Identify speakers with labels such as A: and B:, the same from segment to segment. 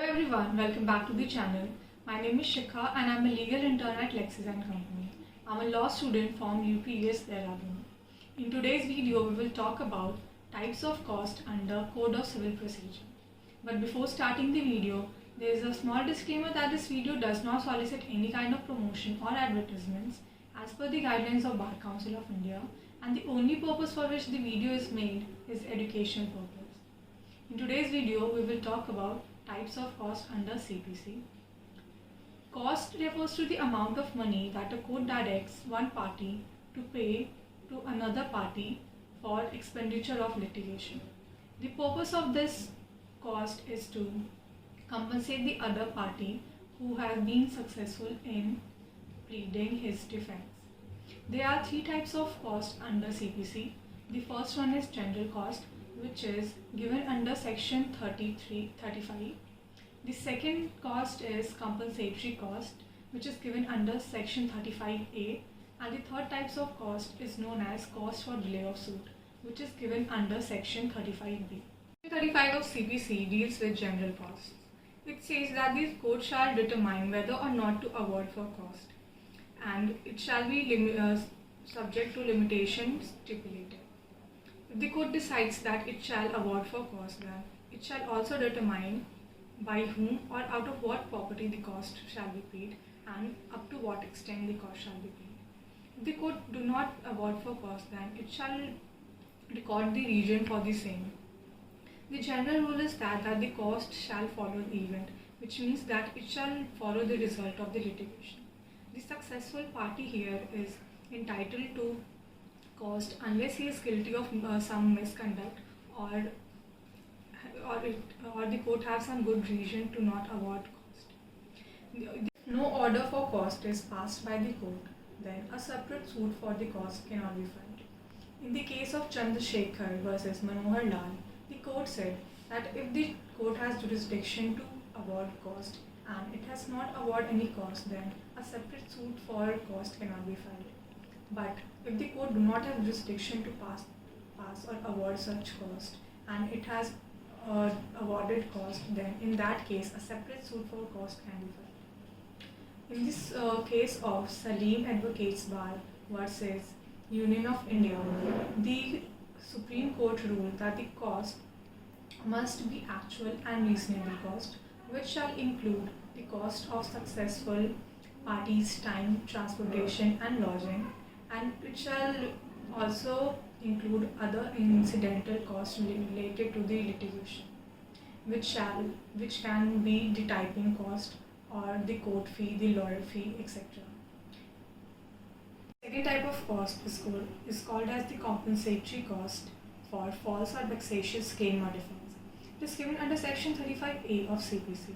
A: everyone, welcome back to the channel. My name is Shikha and I'm a legal intern at Lexis & Company. I'm a law student from UPS Dehradun. In today's video, we will talk about types of cost under Code of Civil Procedure. But before starting the video, there is a small disclaimer that this video does not solicit any kind of promotion or advertisements as per the guidelines of Bar Council of India, and the only purpose for which the video is made is educational purpose. In today's video, we will talk about types of cost under CPC. Cost refers to the amount of money that a court directs one party to pay to another party for expenditure of litigation. The purpose of this cost is to compensate the other party who has been successful in pleading his defense. There are three types of cost under CPC. The first one is general cost, which is given under section 35. The second cost is compensatory cost, which is given under section 35A, and the third types of cost is known as cost for delay of suit, which is given under section 35B. Section 35 of CPC deals with general costs. It says that the court shall determine whether or not to award for cost, and it shall be subject to limitations stipulated. If the court decides that it shall award for cost, then it shall also determine by whom or out of what property the cost shall be paid and up to what extent the cost shall be paid. If the court do not award for cost, then it shall record the reason for the same. The general rule is that the cost shall follow the event, which means that it shall follow the result of the litigation. The successful party here is entitled to cost unless he is guilty of some misconduct or the court has some good reason to not award cost. If no order for cost is passed by the court, then a separate suit for the cost cannot be filed. In the case of Chandrasekhar versus Manohar Lal, the court said that if the court has jurisdiction to award cost and it has not awarded any cost, then a separate suit for cost cannot be filed. But if the court do not have jurisdiction to pass or award such cost and it has awarded cost, then in that case a separate suit for cost can be filed. In this case of Salim Advocates Bar versus Union of India, the Supreme Court ruled that the cost must be actual and reasonable cost, which shall include the cost of successful parties' time, transportation and lodging, and it shall also include other incidental costs related to the litigation, which can be the typing cost or the court fee, the lawyer fee, etc. Second type of cost is called as the compensatory cost for false or vexatious claim or defense. It is given under section 35A of CPC.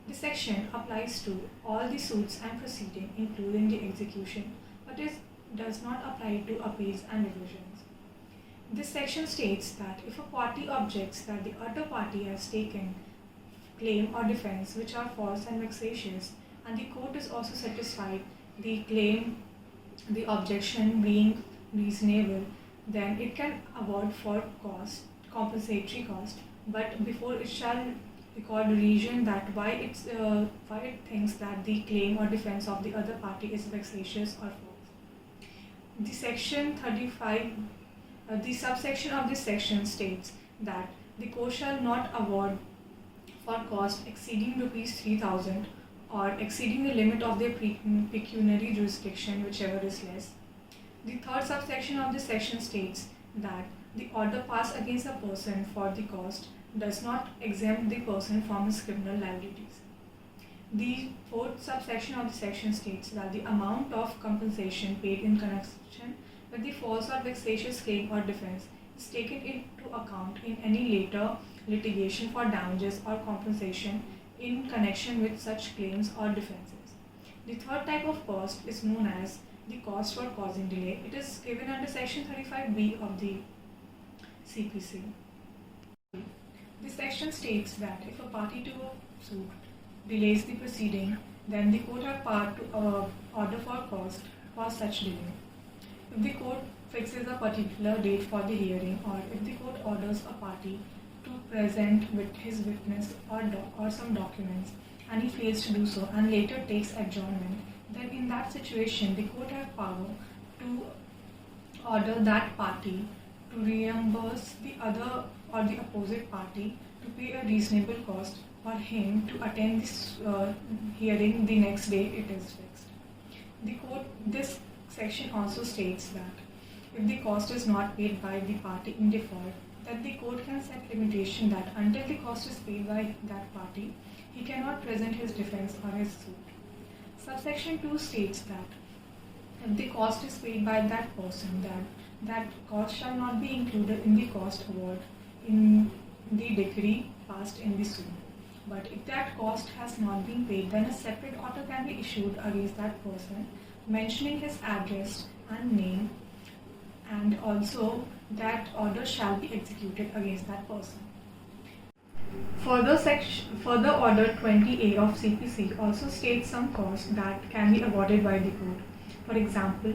A: This section applies to all the suits and proceedings, including the execution, but it does not apply to appeals and revisions. This section states that if a party objects that the other party has taken claim or defense which are false and vexatious, and the court is also satisfied the claim, the objection being reasonable, then it can award for compensatory cost, but before it shall record the reason that why it thinks that the claim or defense of the other party is vexatious or false. The section 35, the subsection of this section states that the court shall not award for cost exceeding rupees 3,000 or exceeding the limit of their pecuniary jurisdiction, whichever is less. The third subsection of this section states that the order passed against a person for the cost does not exempt the person from his criminal liabilities. The fourth subsection of the section states that the amount of compensation paid in connection with the false or vexatious claim or defense is taken into account in any later litigation for damages or compensation in connection with such claims or defenses. The third type of cost is known as the cost for causing delay. It is given under section 35B of the CPC. This section states that if a party to a suit delays the proceeding, then the court have power to order for cost for such delay. If the court fixes a particular date for the hearing, or if the court orders a party to to present with his witness or some documents, and he fails to do so and later takes adjournment, then in that situation the court has power to order that party to reimburse the other or the opposite party to pay a reasonable cost for him to attend this hearing the next day it is fixed. This section also states that if the cost is not paid by the party in default, that the court can set limitation that until the cost is paid by that party, he cannot present his defense or his suit. Subsection 2 states that if the cost is paid by that person, that cost shall not be included in the cost award in the decree passed in the suit. But if that cost has not been paid, then a separate order can be issued against that person, mentioning his address and name, and also that order shall be executed against that person. Further Order 20A of CPC also states some costs that can be awarded by the court. For example,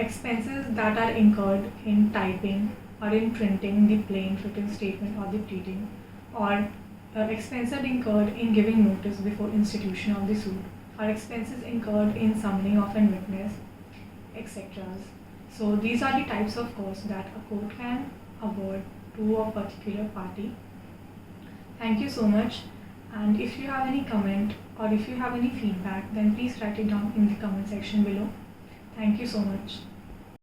A: expenses that are incurred in typing or in printing the plain written statement or the pleading, or expenses incurred in giving notice before institution of the suit, or expenses incurred in summoning of a witness, etc. So these are the types of costs that a court can award to a particular party. Thank you so much, and if you have any comment or if you have any feedback, then please write it down in the comment section below. Thank you so much.